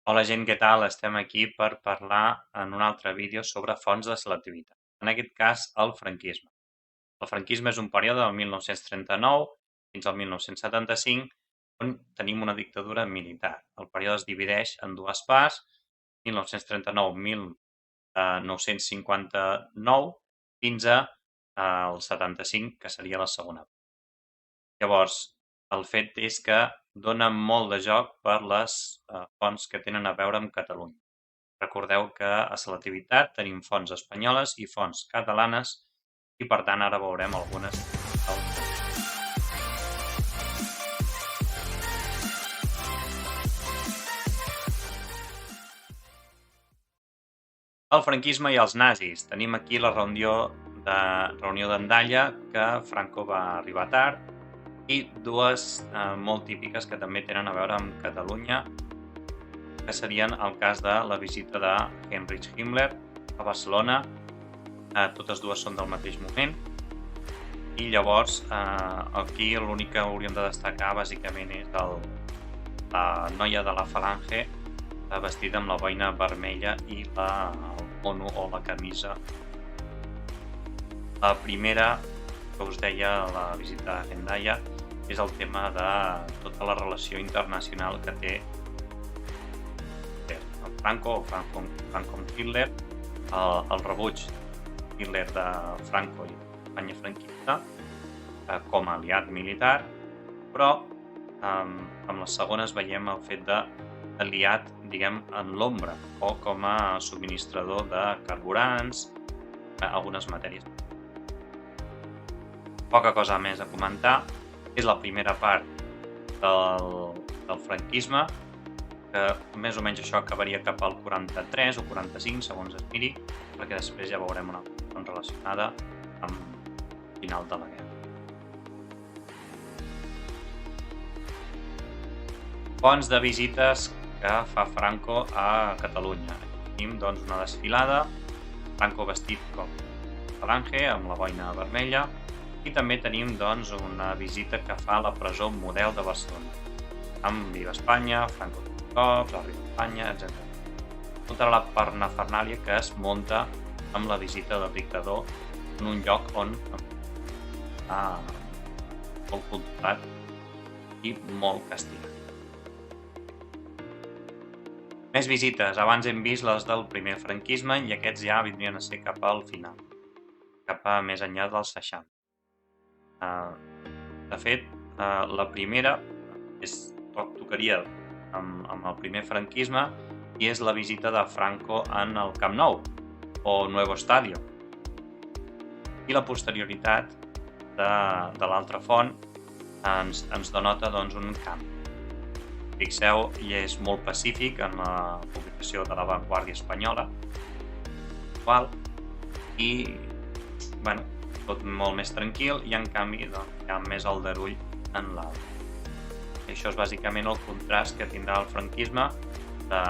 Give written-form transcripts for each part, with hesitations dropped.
Hola gent, què tal? Estem aquí per parlar en un altre vídeo sobre fonts de selectivitat. En aquest cas, el franquisme. El franquisme és un període del 1939 fins al 1975 on tenim una dictadura militar. El període es divideix en dues parts, 1939-1959 fins al 75, que seria la segona part. Llavors, el fet és que dona molt de joc per les fonts que tenen a veure amb Catalunya. Recordeu que a selectivitat tenim fonts espanyoles i fonts catalanes i per tant ara veurem algunes. El franquisme i els nazis. Tenim aquí la reunió d'Andalla, que Franco va arribar tard, i dues molt típiques que també tenen a veure amb Catalunya, que serien el cas de la visita de Heinrich Himmler a Barcelona. Totes dues són del mateix moment. I llavors aquí l'únic que hauríem de destacar bàsicament és la noia de la Falange vestida amb la boina vermella i el mono o la camisa. La primera que us deia, la visita a Hendaya, és el tema de tota la relació internacional que té Franco amb Hitler, el rebuig Hitler de Franco i l'Espanya franquista com a aliat militar, però amb les segones veiem el fet d'aliat, diguem, en l'ombra o com a subministrador de carburants, algunes matèries. Poca cosa més a comentar. És la primera part del franquisme, que més o menys això acabaria cap al 43 o 45, segons es miri, perquè després ja veurem una cosa relacionada amb el final de la guerra. Fonts de visites que fa Franco a Catalunya. Tenim doncs una desfilada, Franco vestit com Falange, amb la boina vermella, i també tenim doncs una visita que fa a la presó Model de Barcelona, amb Viva Espanya, Franco cops, Arriba Espanya, etc. Tota la parnafernàlia que es munta amb la visita del dictador en un lloc on està molt culturat i molt castigat. Més visites. Abans hem vist les del primer franquisme i aquests ja vindrien a ser cap al final, cap a més enllà dels 60. De fet, la primera tocaria amb el primer franquisme i és la visita de Franco en el Camp Nou o Nuevo Estadio. I la posterioritat de l'altra font ens denota doncs, un canvi. Fixeu, i és molt pacífic en la publicació de La Vanguardia Espanyola, i tot molt més tranquil, i en canvi hi ha més aldarull en l'altre. Això és bàsicament el contrast que tindrà el franquisme de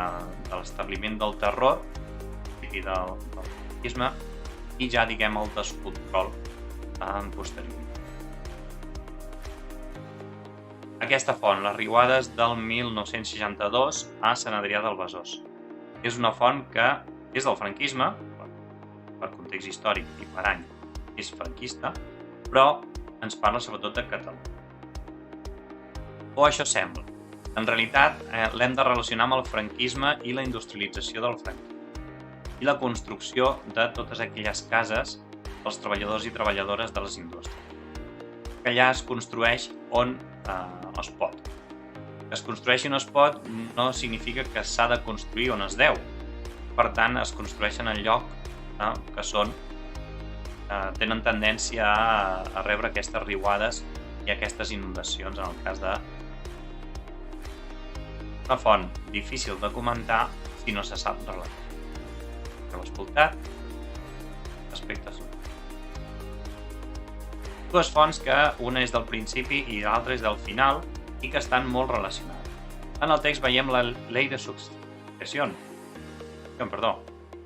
l'establiment del terror i del franquisme i ja, diguem, el descontrol en posterioritat. Aquesta font, les riuades del 1962 a Sant Adrià del Besòs. És una font que és del franquisme, per context històric i per any és franquista, però ens parla sobretot de Catalunya. O això sembla. En realitat, l'hem de relacionar amb el franquisme i la industrialització del franquisme i la construcció de totes aquelles cases dels treballadors i treballadores de les indústries. Que allà es construeix on es pot. Que es construeixi on es pot no significa que s'ha de construir on es deu. Per tant, es construeixen en lloc que tenen tendència a rebre aquestes riuades i aquestes inundacions, en el cas de una font difícil de comentar si no se sap relatar. Heu escoltat? Aspectes. Dues fonts que una és del principi i l'altra és del final i que estan molt relacionades. En el text veiem la llei de successió.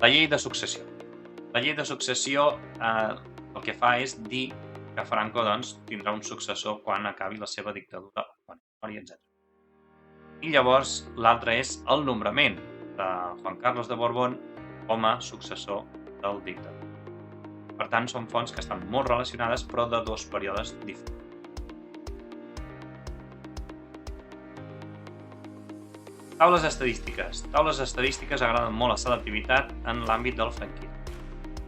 La llei de successió. La llei de successió el que fa és dir que Franco tindrà un successor quan acabi la seva dictadura, etc. I llavors l'altre és el nombrament de Juan Carlos de Borbón com a successor del dictador. Per tant, són fonts que estan molt relacionades, però de dos períodes diferents. Taules estadístiques. Taules estadístiques agraden molt la selectivitat en l'àmbit del franquisme.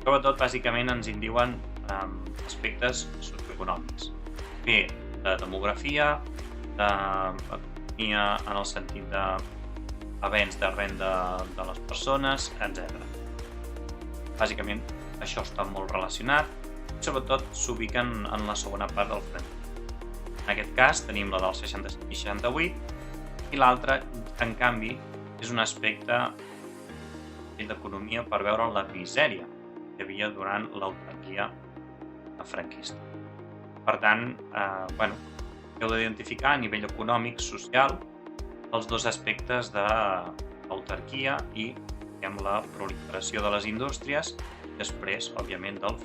Sobretot, bàsicament, ens indiuen aspectes socioeconòmics. Bé, de demografia, d'economia en el sentit d'avenç de renda de les persones, etc. Bàsicament, això està molt relacionat i sobretot s'ubiquen en la segona part del franquisme. En aquest cas tenim la del 65 i 68 i l'altra, en canvi, és un aspecte d'economia per veure la misèria que hi havia durant l'autarquia franquista. Per tant, heu d'identificar a nivell econòmic, social, els dos aspectes de l'autarquia i la proliferació de les indústries i després, òbviament, del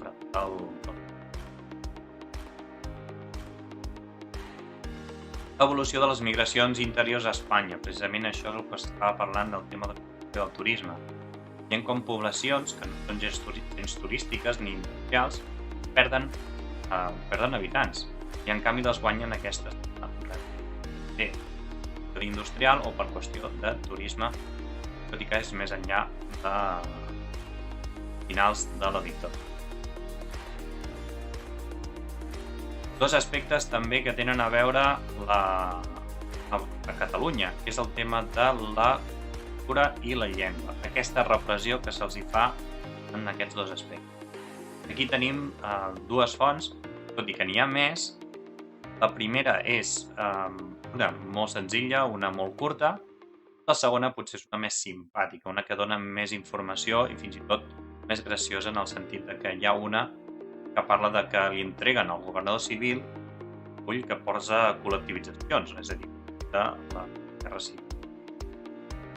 evolució de les migracions interiors a Espanya. Precisament això és el que estava parlant del tema del turisme. Hi ha com poblacions que no són gens turístiques ni industrials perden habitants i en canvi les guanyen aquestes. Bé, per industrial o per qüestió de turisme, tot i que és més enllà de finals de la dictadura. Dos aspectes també que tenen a veure a Catalunya, que és el tema de la cultura i la llengua, aquesta repressió que se'ls hi fa en aquests dos aspectes. Aquí tenim dues fonts, tot i que n'hi ha més. La primera és una molt senzilla, una molt curta. La segona potser és una més simpàtica, una que dona més informació i fins i tot més graciosa en el sentit que hi ha una que parla de que li entreguen al governador civil un full que posa col·lectivitzacions, és a dir, de la guerra civil.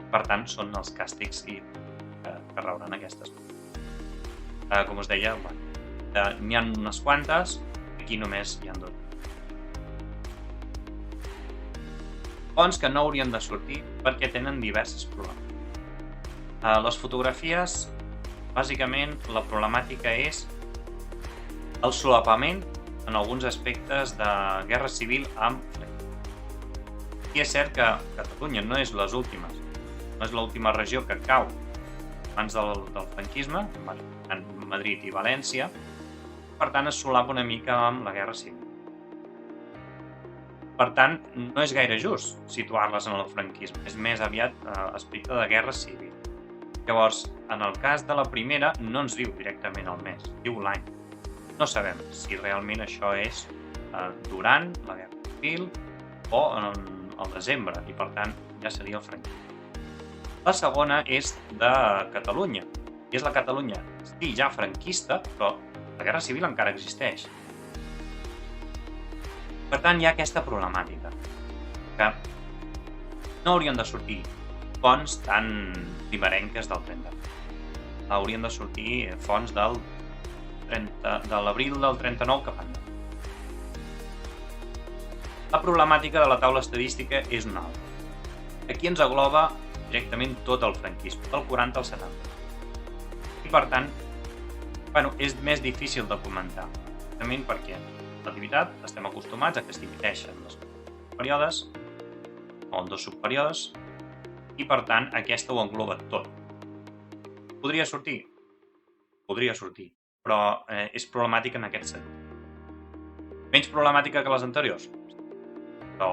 Per tant, són els càstigs que rebran aquestes. Com us deia, n'hi ha unes quantes, aquí només hi ha dos. Fonts que no haurien de sortir perquè tenen diverses problemes. Les fotografies, bàsicament, la problemàtica és el solapament en alguns aspectes de guerra civil amb franquisme. I és cert que Catalunya no és les últimes, no és l'última regió que cau abans del franquisme, en Madrid i València, per tant es solapa una mica amb la guerra civil. Per tant, no és gaire just situar-les en el franquisme, és més aviat aspecte de guerra civil. Llavors, en el cas de la primera, no ens diu directament el mes, diu l'any. No sabem si realment això és durant la guerra civil o al desembre, i per tant ja seria el franquisme. La segona és de Catalunya, i és la Catalunya, sí, ja franquista, però la guerra civil encara existeix. Per tant, hi ha aquesta problemàtica, que no haurien de sortir fonts tan primerenques del 30. Haurien de sortir fonts de l'abril del 39 cap endavant. La problemàtica de la taula estadística és una altra. Aquí ens engloba directament tot el franquisme, del 40 al 70. I per tant, és més difícil de comentar, justament perquè l'activitat estem acostumats a que es divideixen els períodes o en dos subperíodes i per tant aquesta ho engloba tot. Podria sortir? Podria sortir, però és problemàtica en aquest sentit. Menys problemàtica que les anteriors? Però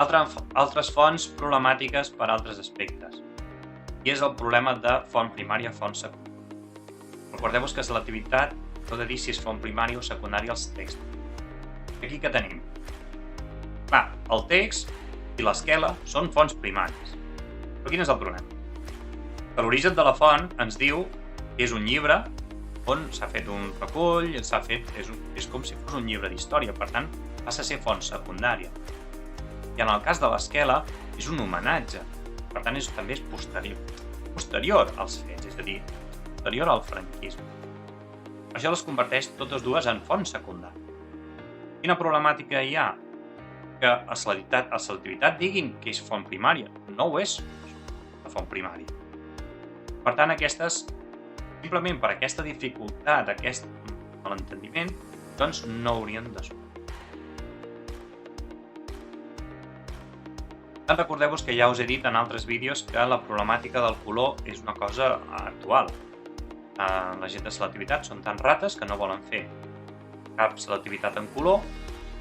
altres fonts problemàtiques per altres aspectes. I és el problema de font primària, font secundària. Recordeu-vos que selectivitat heu de dir si és font primària o secundària als textos. Aquí què tenim? Clar, el text i l'esquela són fonts primàries. Però quin és el problema? Que l'origen de la font ens diu que és un llibre on s'ha fet un recull, és com si fos un llibre d'història, per tant, passa a ser font secundària. I en el cas de l'esquela és un homenatge, per tant també és posterior als fets, és a dir, posterior al franquisme. Això les converteix totes dues en fonts secundàries. Quina problemàtica hi ha? Que a selectivitat diguin que és font primària. No ho és la font primària. Per tant, aquestes, simplement per aquesta dificultat, aquest malentendiment, doncs no haurien de sortir. Recordeu-vos que ja us he dit en altres vídeos que la problemàtica del color és una cosa actual. La gent de selectivitat són tan rates que no volen fer cap selectivitat en color,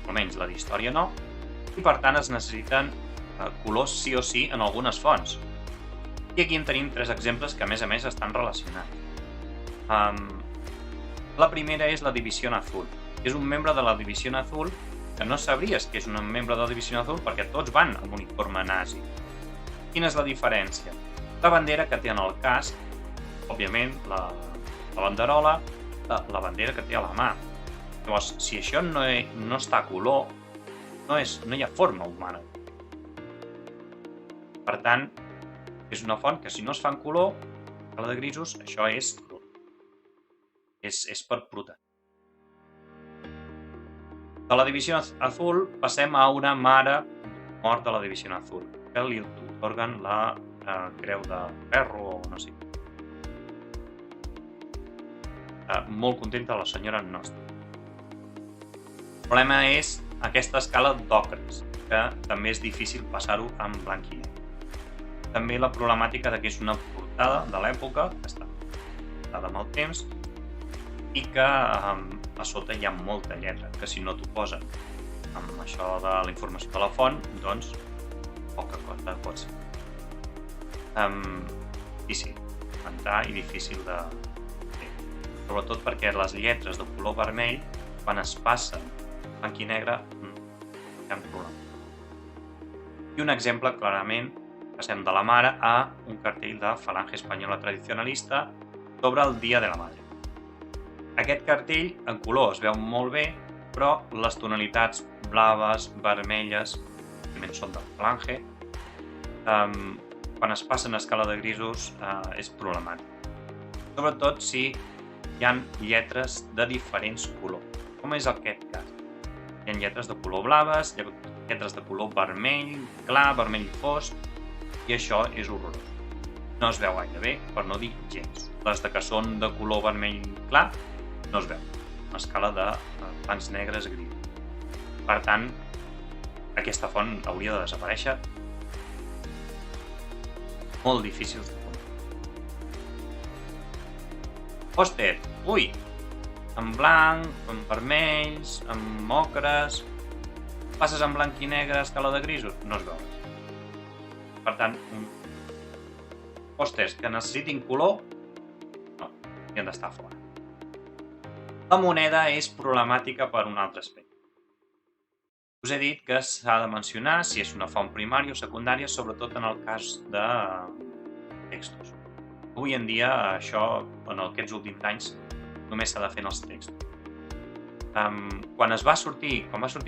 almenys la d'història no, i per tant es necessiten colors sí o sí en algunes fonts. I aquí en tenim 3 exemples que a més estan relacionats. La primera és la División Azul. És un membre de la División Azul que no sabries que és un membre de la División Azul perquè tots van amb uniforme nazi. Quina és la diferència? La bandera que té en el casc, òbviament la banderola, la bandera que té a la mà. Llavors, si això no està a color, no hi ha forma humana. Per tant, és una font que si no es fa en color, a la de grisos, això és cru. És per protegir. De la División Azul passem a una mare mort de la División Azul, que li atorguen la creu de ferro o no sé. Molt contenta la senyora no està. El problema és aquesta escala d'ocres, que també és difícil passar-ho en blanc i negre. També la problemàtica que és una portada de l'època, que està portada amb el temps, i que a sota hi ha molta lletra, que si no t'ho posen amb això de la informació de la font, doncs poca cosa pot ser. Difícil d'entrar i difícil de fer. Sobretot perquè les lletres de color vermell, quan es passen blanc i negre, hi ha un problema. I un exemple, clarament, passem de la mare a un cartell de Falange Española Tradicionalista sobre el Dia de la Madre. Aquest cartell en color es veu molt bé, però les tonalitats blaves, vermelles, òbviament són del Falange, quan es passen a escala de grisos és problemàtic. Sobretot si hi ha lletres de diferents colors, com és aquest cas. Hi ha lletres de color blaves, lletres de color vermell clar, vermell fosc, i això és horrorós. No es veu gaire bé, per no dir gens. Les que són de color vermell clar no es veu. Una escala de pans negres gris. Per tant, aquesta font hauria de desaparèixer. Molt difícil de comprar. Pòster. Ui! En blanc, en vermells, en ocres. Passes en blanc i negre a escala de grisos? No es veu. Per tant, pòsters que necessitin color, no, hi han d'estar fora. La moneda és problemàtica per un altre aspecte. Us he dit que s'ha de mencionar si és una font primària o secundària, sobretot en el cas de textos. Avui en dia, això, en aquests últims anys, només s'ha de fer en els textos. Quan va sortir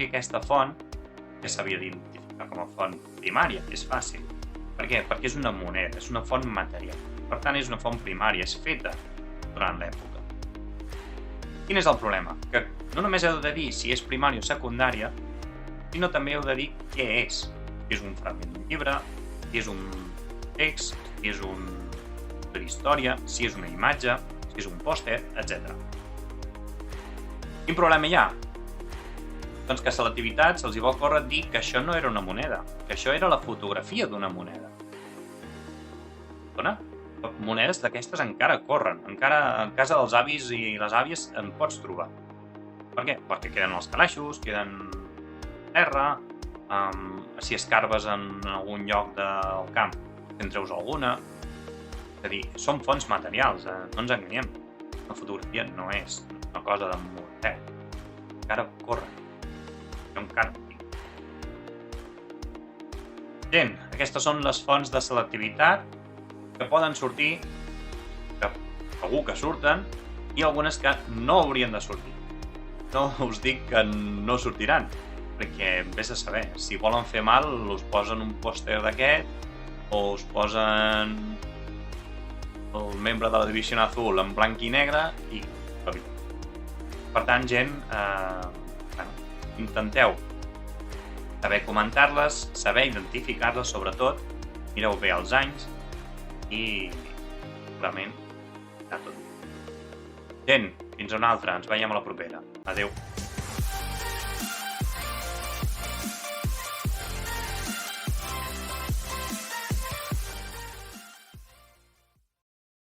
aquesta font, ja s'havia d'identificar com a font primària, és fàcil. Per què? Perquè és una moneda, és una font material. Per tant, és una font primària, és feta durant l'època. Quin és el problema? Que no només heu de dir si és primària o secundària, sinó també heu de dir què és. Si és un fragment d'un llibre, si és un text, si és una història, si és una imatge, si és un pòster, etc. Quin problema hi ha? Doncs que a selectivitat se'ls va ocórrer dir que això no era una moneda, que això era la fotografia d'una moneda. Monedes d'aquestes encara corren, encara en casa dels avis i les àvies en pots trobar. Per què? Perquè queden els calaixos, queden terra, si escarbes en algun lloc del camp, en treus alguna. És a dir, són fonts materials, no ens enganyem. La fotografia no és una cosa de museu, encara corren. Jo encara no tinc. Gent, aquestes són les fonts de selectivitat que poden sortir, que segur que surten, i algunes que no haurien de sortir. No us dic que no sortiran, perquè vés a saber, si volen fer mal, us posen un pòster d'aquest, o us posen el membre de la División Azul en blanc i negre, i per tant, gent, intenteu saber comentar-les, saber identificar-les, sobretot, mireu bé els anys i segurament està tot bé. Gent, fins a una altra, ens veiem a la propera. Adeu.